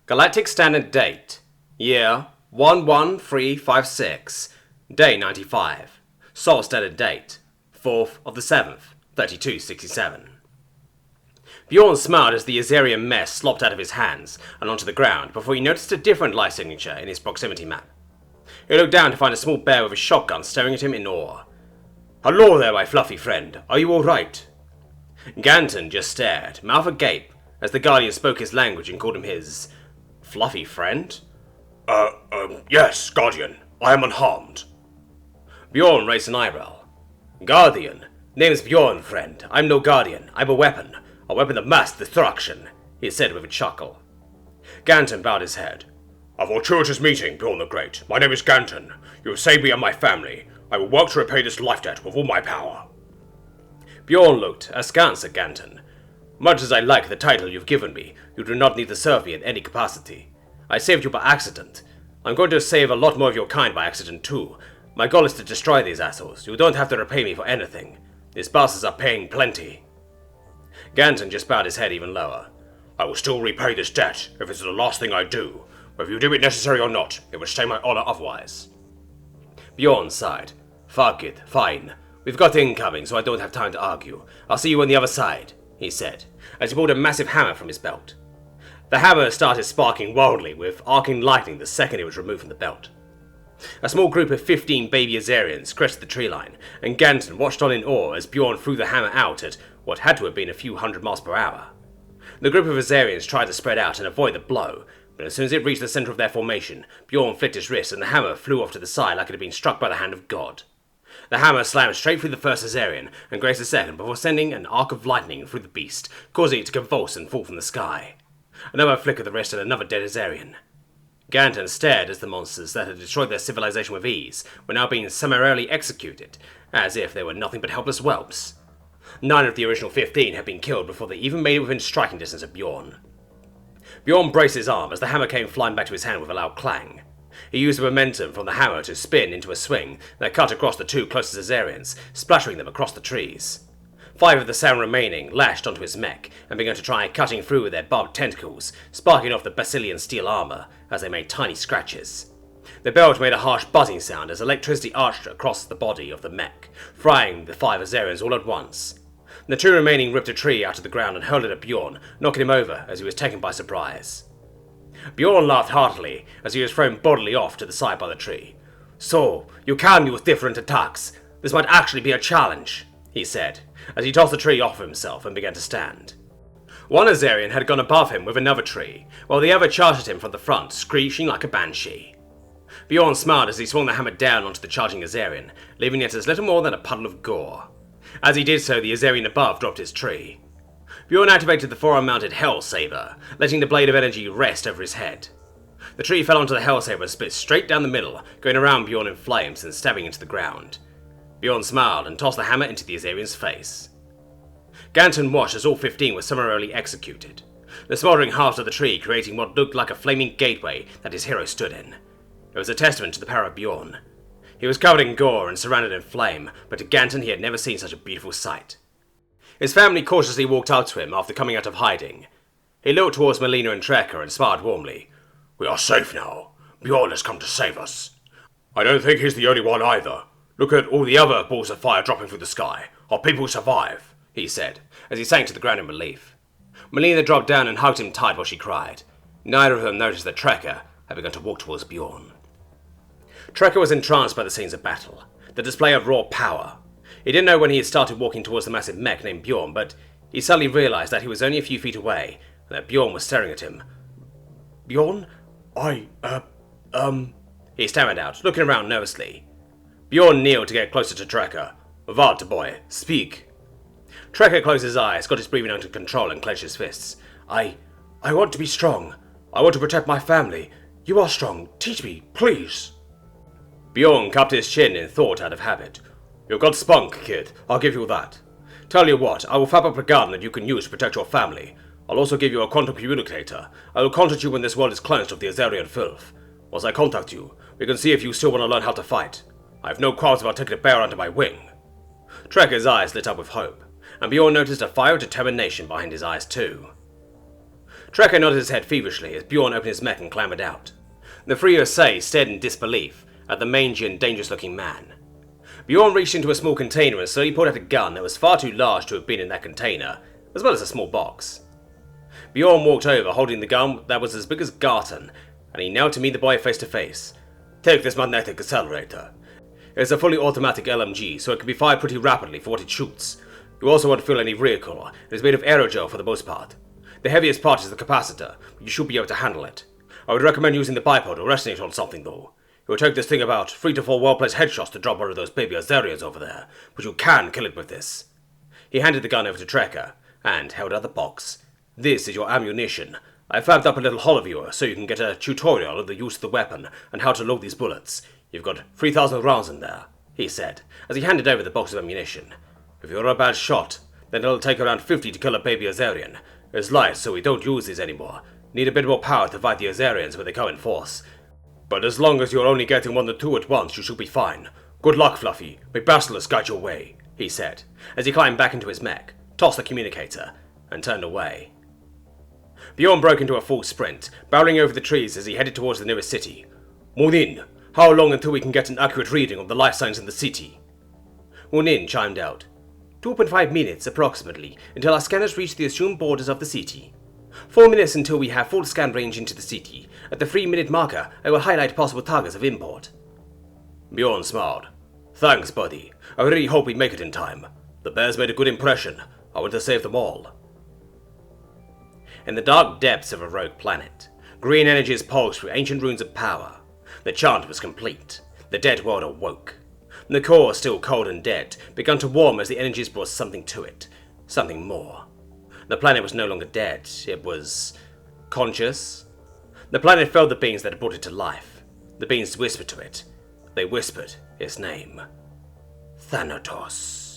Galactic Standard Date. Year 11356. Day 95. Sol Standard Date. 4th of the 7th, 3267. Bjorn smiled as the Azarian mess slopped out of his hands and onto the ground before he noticed a different life signature in his proximity map. He looked down to find a small bear with a shotgun staring at him in awe. "Hello there, my fluffy friend. Are you alright?" Ganton just stared, mouth agape, as the Guardian spoke his language and called him his fluffy friend? Yes, Guardian. I am unharmed." Bjorn raised an eyebrow. "Guardian? Name's Bjorn, friend. I'm no Guardian. I'm a weapon of mass destruction," he said with a chuckle. Ganton bowed his head. "A fortuitous meeting, Bjorn the Great. My name is Ganton. You have saved me and my family. I will work to repay this life debt with all my power." Bjorn looked askance at Ganton. "Much as I like the title you've given me, you do not need to serve me in any capacity. I saved you by accident. I'm going to save a lot more of your kind by accident too. My goal is to destroy these assholes. You don't have to repay me for anything. These bastards are paying plenty." Ganton just bowed his head even lower. "I will still repay this debt if it's the last thing I do. Whether you deem it necessary or not, it would stain my honor otherwise." Bjorn sighed. "Fuck it, fine. We've got incoming, so I don't have time to argue. I'll see you on the other side," he said, as he pulled a massive hammer from his belt. The hammer started sparking wildly, with arcing lightning the second it was removed from the belt. A small group of 15 baby Azarians crested the tree line, and Ganton watched on in awe as Bjorn threw the hammer out at what had to have been a few hundred miles per hour. The group of Azarians tried to spread out and avoid the blow, but as soon as it reached the center of their formation, Bjorn flicked his wrist and the hammer flew off to the side like it had been struck by the hand of God. The hammer slammed straight through the first Azarian and grazed the second before sending an arc of lightning through the beast, causing it to convulse and fall from the sky. Another flick of the wrist and another dead Azarian. Ganton stared as the monsters that had destroyed their civilization with ease were now being summarily executed, as if they were nothing but helpless whelps. 9 of the original 15 had been killed before they even made it within striking distance of Bjorn. Bjorn braced his arm as the hammer came flying back to his hand with a loud clang. He used the momentum from the hammer to spin into a swing that cut across the 2 closest Azarians, splattering them across the trees. 5 of the 7 remaining lashed onto his mech and began to try cutting through with their barbed tentacles, sparking off the Basilian steel armor as they made tiny scratches. The belt made a harsh buzzing sound as electricity arched across the body of the mech, frying the 5 Azarians all at once. The 2 remaining ripped a tree out of the ground and hurled it at Bjorn, knocking him over as he was taken by surprise. Bjorn laughed heartily as he was thrown bodily off to the side by the tree. "So, you can use different attacks. This might actually be a challenge," he said, as he tossed the tree off of himself and began to stand. One Azarian had gone above him with another tree, while the other charged at him from the front, screeching like a banshee. Bjorn smiled as he swung the hammer down onto the charging Azarian, leaving it as little more than a puddle of gore. As he did so, the Azarian above dropped his tree. Bjorn activated the forearm-mounted Hell Saber, letting the blade of energy rest over his head. The tree fell onto the Hell Saber and split straight down the middle, going around Bjorn in flames and stabbing into the ground. Bjorn smiled and tossed the hammer into the Azarian's face. Ganton watched as all 15 were summarily executed, the smouldering halves of the tree creating what looked like a flaming gateway that his hero stood in. It was a testament to the power of Bjorn. He was covered in gore and surrounded in flame, but to Ganton he had never seen such a beautiful sight. His family cautiously walked up to him after coming out of hiding. He looked towards Melina and Trekker and smiled warmly. "We are safe now. Bjorn has come to save us. I don't think he's the only one either. Look at all the other balls of fire dropping through the sky. Our people survive," he said, as he sank to the ground in relief. Melina dropped down and hugged him tight while she cried. Neither of them noticed that Trekker had begun to walk towards Bjorn. Trekker was entranced by the scenes of battle, the display of raw power. He didn't know when he had started walking towards the massive mech named Bjorn, but he suddenly realized that he was only a few feet away, and that Bjorn was staring at him. "Bjorn? He stammered out, looking around nervously. Bjorn kneeled to get closer to Trekker. "Vad, boy, speak." Trekker closed his eyes, got his breathing under control, and clenched his fists. I want to be strong. I want to protect my family. You are strong. Teach me, please." Bjorn cupped his chin in thought out of habit. "You've got spunk, kid. I'll give you that. Tell you what, I will fab up a gun that you can use to protect your family. I'll also give you a quantum communicator. I will contact you when this world is cleansed of the Azarian filth. Once I contact you, we can see if you still want to learn how to fight. I have no qualms about taking a bear under my wing." Trekker's eyes lit up with hope, and Bjorn noticed a fire of determination behind his eyes too. Trekker nodded his head feverishly as Bjorn opened his mech and clambered out. The three USA stared in disbelief at the mangy and dangerous-looking man. Bjorn reached into a small container and slowly pulled out a gun that was far too large to have been in that container, as well as a small box. Bjorn walked over, holding the gun that was as big as Garton, and he knelt to meet the boy face to face. Take this magnetic accelerator. It's a fully automatic LMG, so it can be fired pretty rapidly for what it shoots. You also won't feel any recoil. It is made of aerogel for the most part. The heaviest part is the capacitor, but you should be able to handle it. I would recommend using the bipod or resting it on something though. It will take this thing about 3 to 4 well-placed headshots to drop one of those baby Azarians over there, but you can kill it with this. He handed the gun over to Trekker, and held out the box. This is your ammunition. I fabbed up a little holoviewer so you can get a tutorial of the use of the weapon and how to load these bullets. You've got 3,000 rounds in there, he said, as he handed over the box of ammunition. If you're a bad shot, then it'll take around 50 to kill a baby Azarian. It's light, so we don't use these anymore. Need a bit more power to fight the Azarians when they come in force. But as long as you're only getting 1 to 2 at once, you should be fine. Good luck, Fluffy. May Basilisk guide your way, he said, as he climbed back into his mech, tossed the communicator, and turned away. Bjorn broke into a full sprint, barreling over the trees as he headed towards the nearest city. Munin, how long until we can get an accurate reading of the life signs in the city? Munin chimed out. 2.5 minutes, approximately, until our scanners reach the assumed borders of the city. 4 minutes until we have full scan range into the city. At the 3-minute marker, I will highlight possible targets of import. Bjorn smiled. Thanks, buddy. I really hope we make it in time. The bears made a good impression. I want to save them all. In the dark depths of a rogue planet, green energies pulsed through ancient runes of power. The chant was complete. The dead world awoke. The core, still cold and dead, began to warm as the energies brought something to it. Something more. The planet was no longer dead. It was conscious. The planet felt the beings that had brought it to life. The beings whispered to it. They whispered its name. Thanatos.